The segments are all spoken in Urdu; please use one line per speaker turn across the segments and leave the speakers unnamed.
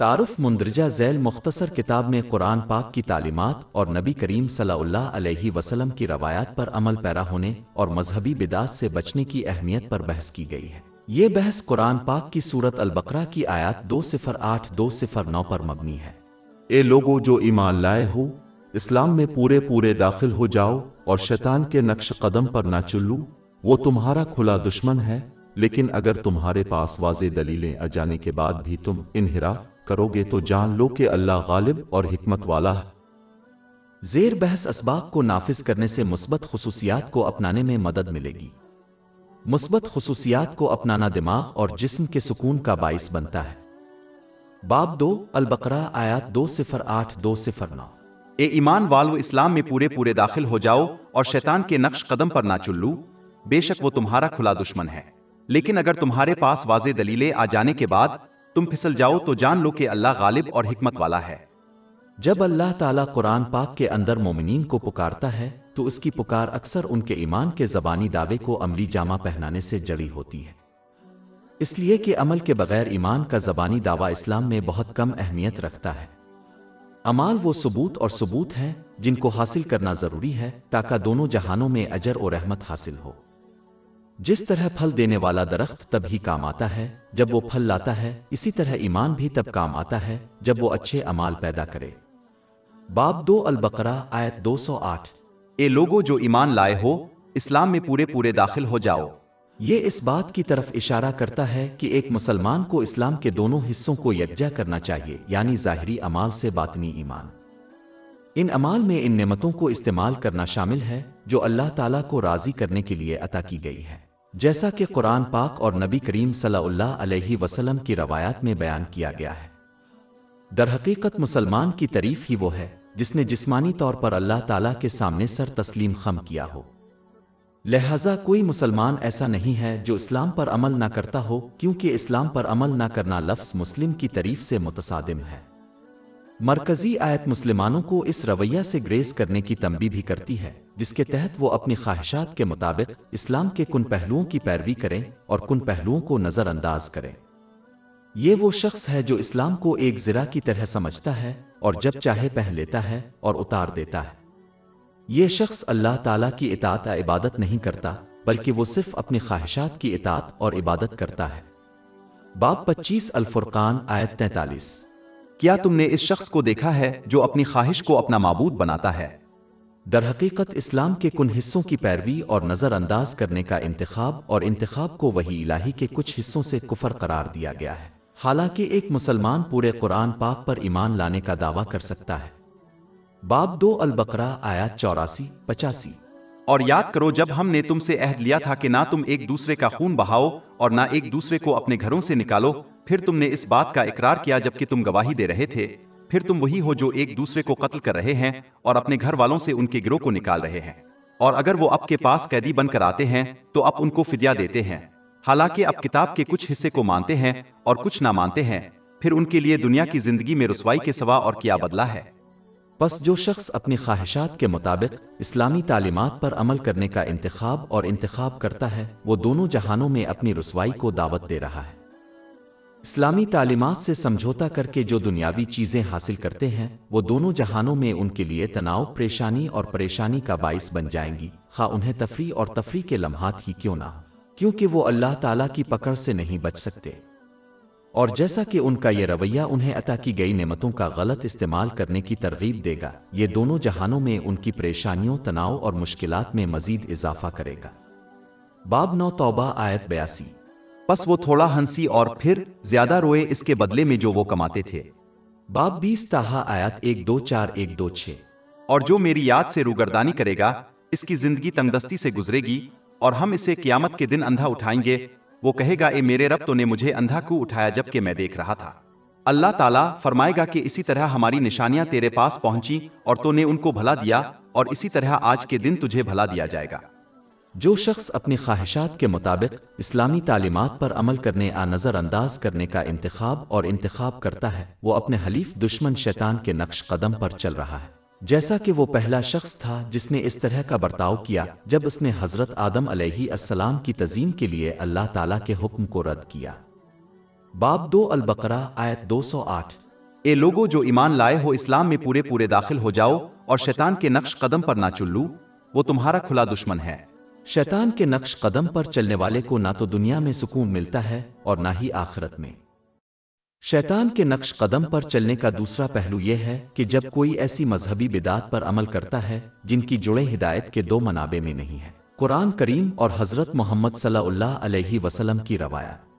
تعارف مندرجہ ذیل مختصر کتاب میں قرآن پاک کی تعلیمات اور نبی کریم صلی اللہ علیہ وسلم کی روایات پر عمل پیرا ہونے اور مذہبی بدعات سے بچنے کی اہمیت پر بحث کی گئی ہے۔ یہ بحث قرآن پاک کی سورت البقرہ کی آیات 208-209 پر مبنی ہے۔
اے لوگو جو ایمان لائے ہو، اسلام میں پورے داخل ہو جاؤ اور شیطان کے نقش قدم پر نہ چلو، وہ تمہارا کھلا دشمن ہے، لیکن اگر تمہارے پاس واضح دلیلیں آ جانے کے بعد بھی تم انحراف کرو گے تو جان لو کہ اللہ غالب اور حکمت والا ہے۔
زیر بحث اسباق کو نافذ کرنے سے مثبت خصوصیات کو اپنانے میں مدد ملے گی۔ مثبت خصوصیات کو اپنانا دماغ اور جسم کے سکون کا باعث بنتا ہے۔ باب 2 البقرہ آیات 208-209۔
اے ایمان والو، اسلام میں پورے داخل ہو جاؤ اور شیطان کے نقش قدم پر نہ چلو، بے شک وہ تمہارا کھلا دشمن ہے، لیکن اگر تمہارے پاس واضح دلیلیں آ جانے کے بعد تم پھسل جاؤ تو جان لو کہ اللہ غالب اور حکمت والا ہے۔
جب اللہ تعالیٰ قرآن پاک کے اندر مومنین کو پکارتا ہے تو اس کی پکار اکثر ان کے ایمان کے زبانی دعوے کو عملی جامہ پہنانے سے جڑی ہوتی ہے، اس لیے کہ عمل کے بغیر ایمان کا زبانی دعویٰ اسلام میں بہت کم اہمیت رکھتا ہے۔ اعمال وہ ثبوت ہیں جن کو حاصل کرنا ضروری ہے تاکہ دونوں جہانوں میں اجر و رحمت حاصل ہو۔ جس طرح پھل دینے والا درخت تب ہی کام آتا ہے جب وہ پھل لاتا ہے، اسی طرح ایمان بھی تب کام آتا ہے جب وہ اچھے اعمال پیدا کرے۔ باب 2 البقرہ آیت 208۔
اے لوگو جو ایمان لائے ہو، اسلام میں پورے داخل ہو جاؤ۔
یہ اس بات کی طرف اشارہ کرتا ہے کہ ایک مسلمان کو اسلام کے دونوں حصوں کو یکجا کرنا چاہیے، یعنی ظاہری اعمال سے باطنی ایمان۔ ان اعمال میں ان نعمتوں کو استعمال کرنا شامل ہے جو اللہ تعالیٰ کو راضی کرنے کے لیے عطا کی گئی ہے، جیسا کہ قرآن پاک اور نبی کریم صلی اللہ علیہ وسلم کی روایات میں بیان کیا گیا ہے۔ در حقیقت مسلمان کی تعریف ہی وہ ہے جس نے جسمانی طور پر اللہ تعالیٰ کے سامنے سر تسلیم خم کیا ہو۔ لہٰذا کوئی مسلمان ایسا نہیں ہے جو اسلام پر عمل نہ کرتا ہو، کیونکہ اسلام پر عمل نہ کرنا لفظ مسلم کی تعریف سے متصادم ہے۔ مرکزی آیت مسلمانوں کو اس رویہ سے گریز کرنے کی تنبیہ بھی کرتی ہے جس کے تحت وہ اپنی خواہشات کے مطابق اسلام کے کن پہلوؤں کی پیروی کریں اور کن پہلوؤں کو نظر انداز کریں۔ یہ وہ شخص ہے جو اسلام کو ایک زرہ کی طرح سمجھتا ہے اور جب چاہے پہن لیتا ہے اور اتار دیتا ہے۔ یہ شخص اللہ تعالیٰ کی اطاعت عبادت نہیں کرتا، بلکہ وہ صرف اپنی خواہشات کی اطاعت اور عبادت کرتا ہے۔ باب 25 الفرقان آیت 43۔
کیا تم نے اس شخص کو دیکھا ہے جو اپنی خواہش کو اپنا معبود بناتا ہے؟
در حقیقت اسلام کے کن حصوں کی پیروی اور نظر انداز کرنے کا انتخاب کو وحی الہی کے کچھ حصوں سے کفر قرار دیا گیا ہے، حالانکہ ایک مسلمان پورے قرآن پاک پر ایمان لانے کا دعویٰ کر سکتا ہے۔ باب 2 البقرہ آیات 84-85۔
اور یاد کرو جب ہم نے تم سے عہد لیا تھا کہ نہ تم ایک دوسرے کا خون بہاؤ اور نہ ایک دوسرے کو اپنے گھروں سے نکالو، پھر تم نے اس بات کا اقرار کیا جبکہ تم گواہی دے رہے تھے، پھر تم وہی ہو جو ایک دوسرے کو قتل کر رہے ہیں اور اپنے گھر والوں سے ان کے گروہ کو نکال رہے ہیں، اور اگر وہ آپ کے پاس قیدی بن کر آتے ہیں تو آپ ان کو فدیہ دیتے ہیں، حالانکہ آپ کتاب کے کچھ حصے کو مانتے ہیں اور کچھ نہ مانتے ہیں، پھر ان کے لیے دنیا کی زندگی میں رسوائی کے سوا اور کیا بدلہ ہے۔
پس جو شخص اپنی خواہشات کے مطابق اسلامی تعلیمات پر عمل کرنے کا انتخاب کرتا ہے، وہ دونوں جہانوں میں اپنی رسوائی کو دعوت دے رہا ہے۔ اسلامی تعلیمات سے سمجھوتا کر کے جو دنیاوی چیزیں حاصل کرتے ہیں وہ دونوں جہانوں میں ان کے لیے تناؤ، پریشانی کا باعث بن جائیں گی، خواہ انہیں تفریح کے لمحات ہی کیوں نہ، کیونکہ وہ اللہ تعالیٰ کی پکڑ سے نہیں بچ سکتے، اور جیسا کہ ان کا یہ رویہ انہیں عطا کی گئی نعمتوں کا غلط استعمال کرنے کی ترغیب دے گا، یہ دونوں جہانوں میں ان کی پریشانیوں، تناؤ اور مشکلات میں مزید اضافہ کرے گا۔ باب 9 توبہ آیت 82۔
پس وہ تھوڑا ہنسی اور پھر زیادہ روئے اس کے بدلے میں جو وہ کماتے تھے۔
باب 20 طٰہٰ آیات 124-126۔
اور جو میری یاد سے روگردانی کرے گا اس کی زندگی تنگدستی سے گزرے گی، اور ہم اسے قیامت کے دن اندھا اٹھائیں گے، وہ کہے گا اے میرے رب تو نے مجھے اندھا کیوں اٹھایا جبکہ میں دیکھ رہا تھا؟ اللہ تعالیٰ فرمائے گا کہ اسی طرح ہماری نشانیاں تیرے پاس پہنچی اور تو نے ان کو بھلا دیا، اور اسی طرح آج کے دن تجھے بھلا دیا جائے گا۔
جو شخص اپنی خواہشات کے مطابق اسلامی تعلیمات پر عمل کرنے نظر انداز کرنے کا انتخاب کرتا ہے، وہ اپنے حلیف دشمن شیطان کے نقش قدم پر چل رہا ہے، جیسا کہ وہ پہلا شخص تھا جس نے اس طرح کا برتاؤ کیا جب اس نے حضرت آدم علیہ السلام کی تزیین کے لیے اللہ تعالیٰ کے حکم کو رد کیا۔ باب 2 البقرہ آیت 208۔
اے لوگو جو ایمان لائے ہو اسلام میں پورے پورے داخل ہو جاؤ اور شیطان کے نقش قدم پر نہ چلو، وہ تمہارا کھلا دشمن ہے۔
شیطان کے نقش قدم پر چلنے والے کو نہ تو دنیا میں سکون ملتا ہے اور نہ ہی آخرت میں۔ شیطان کے نقش قدم پر چلنے کا دوسرا پہلو یہ ہے کہ جب کوئی ایسی مذہبی بدعات پر عمل کرتا ہے جن کی جڑیں ہدایت کے دو منابع میں نہیں ہیں، قرآن کریم اور حضرت محمد صلی اللہ علیہ وسلم کی روایات۔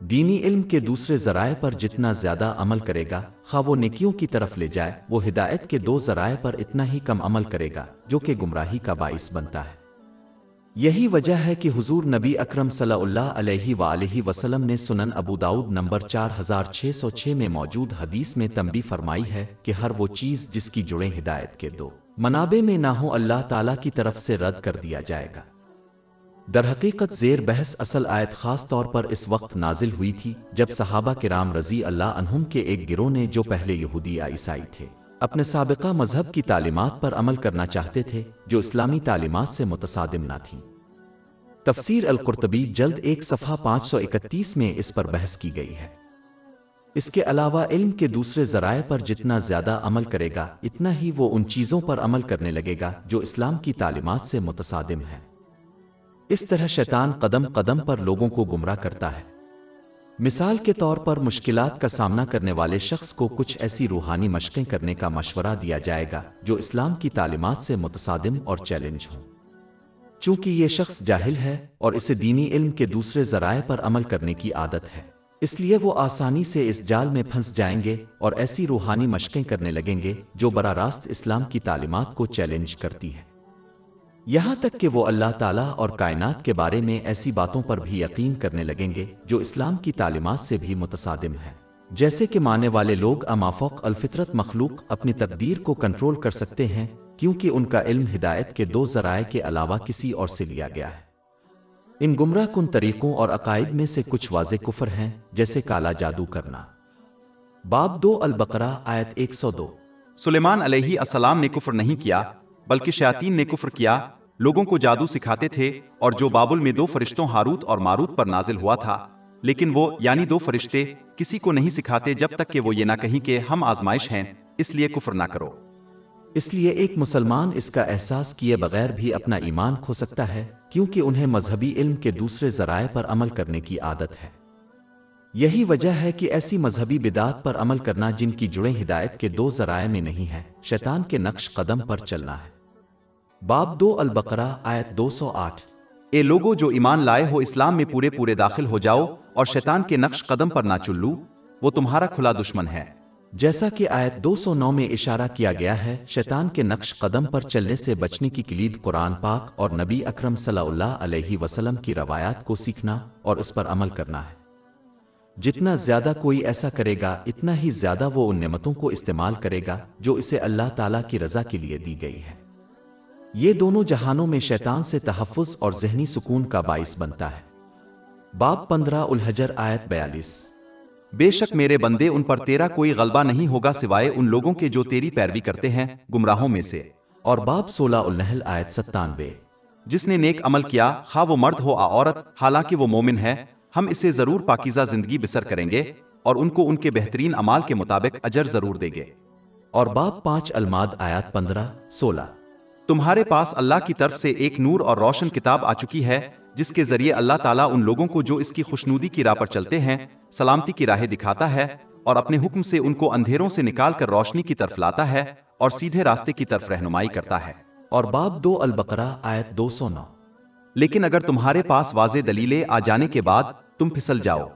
دینی علم کے دوسرے ذرائع پر جتنا زیادہ عمل کرے گا، خواہ وہ نیکیوں کی طرف لے جائے، وہ ہدایت کے دو ذرائع پر اتنا ہی کم عمل کرے گا جو کہ گمراہی کا باعث بنتا ہے۔ یہی وجہ ہے کہ حضور نبی اکرم صلی اللہ علیہ وآلہ وسلم نے سنن ابو داؤد نمبر 4606 میں موجود حدیث میں تنبیہ فرمائی ہے کہ ہر وہ چیز جس کی جڑیں ہدایت کے دو منابع میں نہ ہو اللہ تعالیٰ کی طرف سے رد کر دیا جائے گا۔ در حقیقت زیر بحث اصل آیت خاص طور پر اس وقت نازل ہوئی تھی جب صحابہ کرام رضی اللہ عنہم کے ایک گروہ نے، جو پہلے یہودی یا عیسائی تھے، اپنے سابقہ مذہب کی تعلیمات پر عمل کرنا چاہتے تھے جو اسلامی تعلیمات سے متصادم نہ تھیں۔ تفسیر القرطبی جلد 1 صفحہ 531 میں اس پر بحث کی گئی ہے۔ اس کے علاوہ علم کے دوسرے ذرائع پر جتنا زیادہ عمل کرے گا، اتنا ہی وہ ان چیزوں پر عمل کرنے لگے گا جو اسلام کی تعلیمات سے متصادم ہیں۔ اس طرح شیطان قدم قدم پر لوگوں کو گمراہ کرتا ہے۔ مثال کے طور پر مشکلات کا سامنا کرنے والے شخص کو کچھ ایسی روحانی مشقیں کرنے کا مشورہ دیا جائے گا جو اسلام کی تعلیمات سے متصادم اور چیلنج ہوں۔ چونکہ یہ شخص جاہل ہے اور اسے دینی علم کے دوسرے ذرائع پر عمل کرنے کی عادت ہے، اس لیے وہ آسانی سے اس جال میں پھنس جائیں گے اور ایسی روحانی مشقیں کرنے لگیں گے جو براہ راست اسلام کی تعلیمات کو چیلنج کرتی ہے۔ یہاں تک کہ وہ اللہ تعالیٰ اور کائنات کے بارے میں ایسی باتوں پر بھی یقین کرنے لگیں گے جو اسلام کی تعلیمات سے بھی متصادم ہیں، جیسے کہ ماننے والے لوگ مافوق الفطرت مخلوق اپنی تقدیر کو کنٹرول کر سکتے ہیں کیونکہ ان کا علم ہدایت کے دو ذرائع کے علاوہ کسی اور سے لیا گیا ہے۔ ان گمراہ کن طریقوں اور عقائد میں سے کچھ واضح کفر ہیں، جیسے کالا جادو کرنا۔ باب 2 البقرہ آیت 102۔
سلیمان علیہ السلام نے کفر نہیں کیا بلکہ شیاطین نے کفر کیا، لوگوں کو جادو سکھاتے تھے، اور جو بابل میں 2 فرشتوں ہاروت اور ماروت پر نازل ہوا تھا، لیکن وہ یعنی 2 فرشتے کسی کو نہیں سکھاتے جب تک کہ وہ یہ نہ کہیں کہ ہم آزمائش ہیں، اس لیے کفر نہ کرو۔
اس لیے ایک مسلمان اس کا احساس کیے بغیر بھی اپنا ایمان کھو سکتا ہے، کیونکہ انہیں مذہبی علم کے دوسرے ذرائع پر عمل کرنے کی عادت ہے۔ یہی وجہ ہے کہ ایسی مذہبی بدعات پر عمل کرنا جن کی جڑیں ہدایت کے دو ذرائع میں نہیں ہے، شیطان کے نقش قدم پر چلنا ہے۔ باب 2 البقرہ آیت 208۔
اے لوگو جو ایمان لائے ہو اسلام میں پورے پورے داخل ہو جاؤ اور شیطان کے نقش قدم پر نہ چلو، وہ تمہارا کھلا دشمن ہے۔
جیسا کہ آیت 209 میں اشارہ کیا گیا ہے، شیطان کے نقش قدم پر چلنے سے بچنے کی کلید قرآن پاک اور نبی اکرم صلی اللہ علیہ وسلم کی روایات کو سیکھنا اور اس پر عمل کرنا ہے۔ جتنا زیادہ کوئی ایسا کرے گا، اتنا ہی زیادہ وہ ان نعمتوں کو استعمال کرے گا جو اسے اللہ تعالیٰ کی رضا کے لیے دی گئی ہے۔ یہ دونوں جہانوں میں شیطان سے تحفظ اور ذہنی سکون کا باعث بنتا ہے۔ باب 15 الحجر آیت 42۔
بے شک میرے بندے، ان پر تیرا کوئی غلبہ نہیں ہوگا سوائے ان لوگوں کے جو تیری پیروی کرتے ہیں گمراہوں میں سے۔
اور باب 16 النحل آیت 97۔
جس نے نیک عمل کیا، خواہ وہ مرد ہو یا عورت، حالانکہ وہ مومن ہے، ہم اسے ضرور پاکیزہ زندگی بسر کریں گے اور ان کو ان کے بہترین اعمال کے مطابق اجر ضرور دیں گے۔
اور باب 5 الماد آیات 15-16۔
تمہارے پاس اللہ کی طرف سے ایک نور اور روشن کتاب آ چکی ہے، جس کے ذریعے اللہ تعالیٰ ان لوگوں کو جو اس کی خوشنودی کی راہ پر چلتے ہیں سلامتی کی راہیں دکھاتا ہے، اور اپنے حکم سے ان کو اندھیروں سے نکال کر روشنی کی طرف لاتا ہے اور سیدھے راستے کی طرف رہنمائی کرتا ہے۔
اور باب 2 البقرہ آیت 209۔
لیکن اگر تمہارے پاس واضح دلیلیں آ جانے کے بعد تم پھسل جاؤ،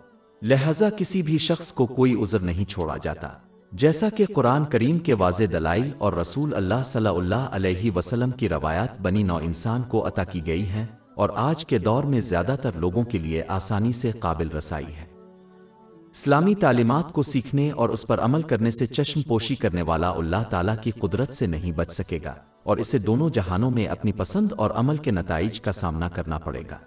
لہذا کسی بھی شخص کو کوئی عذر نہیں چھوڑا جاتا، جیسا کہ قرآن کریم کے واضح دلائل اور رسول اللہ صلی اللہ علیہ وسلم کی روایات بنی نوع انسان کو عطا کی گئی ہیں اور آج کے دور میں زیادہ تر لوگوں کے لیے آسانی سے قابل رسائی ہے۔ اسلامی تعلیمات کو سیکھنے اور اس پر عمل کرنے سے چشم پوشی کرنے والا اللہ تعالیٰ کی قدرت سے نہیں بچ سکے گا، اور اسے دونوں جہانوں میں اپنی پسند اور عمل کے نتائج کا سامنا کرنا پڑے گا۔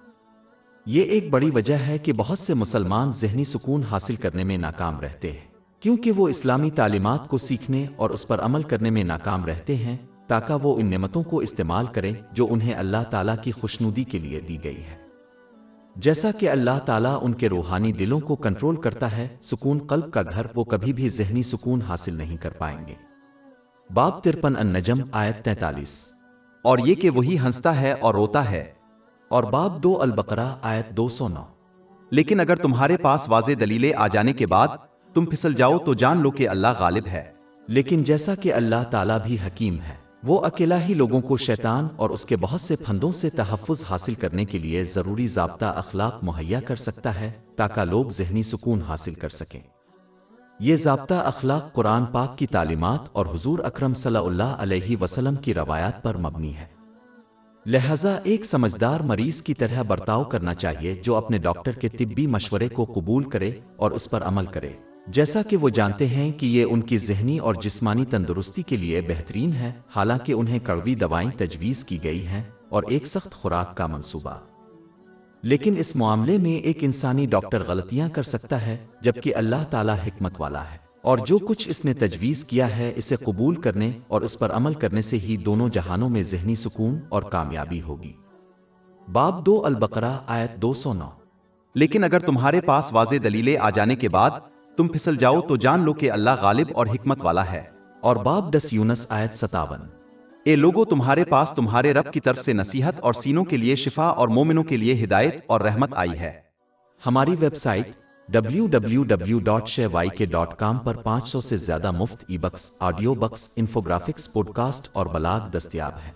یہ ایک بڑی وجہ ہے کہ بہت سے مسلمان ذہنی سکون حاصل کرنے میں ناکام رہتے ہیں، کیونکہ وہ اسلامی تعلیمات کو سیکھنے اور اس پر عمل کرنے میں ناکام رہتے ہیں تاکہ وہ ان نعمتوں کو استعمال کریں جو انہیں اللہ تعالیٰ کی خوشنودی کے لیے دی گئی ہے۔ جیسا کہ اللہ تعالیٰ ان کے روحانی دلوں کو کنٹرول کرتا ہے، سکون قلب کا گھر، وہ کبھی بھی ذہنی سکون حاصل نہیں کر پائیں گے۔ باب 53 النجم آیت 43۔
اور یہ کہ وہی ہنستا ہے اور روتا ہے۔
اور باب 2 البقرہ آیت 209۔
لیکن اگر تمہارے پاس واضح دلیلیں آ جانے کے بعد تم پھسل جاؤ تو جان لو کہ اللہ غالب ہے۔
لیکن جیسا کہ اللہ تعالیٰ بھی حکیم ہے، وہ اکیلا ہی لوگوں کو شیطان اور اس کے بہت سے پھندوں سے تحفظ حاصل کرنے کے لیے ضروری ضابطہ اخلاق مہیا کر سکتا ہے تاکہ لوگ ذہنی سکون حاصل کر سکیں۔ یہ ضابطہ اخلاق قرآن پاک کی تعلیمات اور حضور اکرم صلی اللہ علیہ وسلم کی روایات پر مبنی ہے۔ لہذا ایک سمجھدار مریض کی طرح برتاؤ کرنا چاہیے جو اپنے ڈاکٹر کے طبی مشورے کو قبول کرے اور اس پر عمل کرے، جیسا کہ وہ جانتے ہیں کہ یہ ان کی ذہنی اور جسمانی تندرستی کے لیے بہترین ہے، حالانکہ انہیں کڑوی دوائیں تجویز کی گئی ہیں اور ایک سخت خوراک کا منصوبہ۔ لیکن اس معاملے میں ایک انسانی ڈاکٹر غلطیاں کر سکتا ہے، جبکہ اللہ تعالیٰ حکمت والا ہے، اور جو کچھ اس نے تجویز کیا ہے اسے قبول کرنے اور اس پر عمل کرنے سے ہی دونوں جہانوں میں ذہنی سکون اور کامیابی ہوگی۔ باب 2 البقرہ آیت 209۔
لیکن اگر تمہارے پاس واضح دلیلیں آ جانے کے بعد تم پھسل جاؤ تو جان لو کہ اللہ غالب اور حکمت والا ہے۔
اور باب 10 یونس آیت 57۔
اے لوگو، تمہارے پاس تمہارے رب کی طرف سے نصیحت اور سینوں کے لیے شفا اور مومنوں کے لیے ہدایت اور رحمت آئی ہے۔
ہماری ویب سائٹ www.shayk.com پر 500 سے زیادہ مفت e books, audio books, infographics, podcast اور بلاگ دستیاب ہیں۔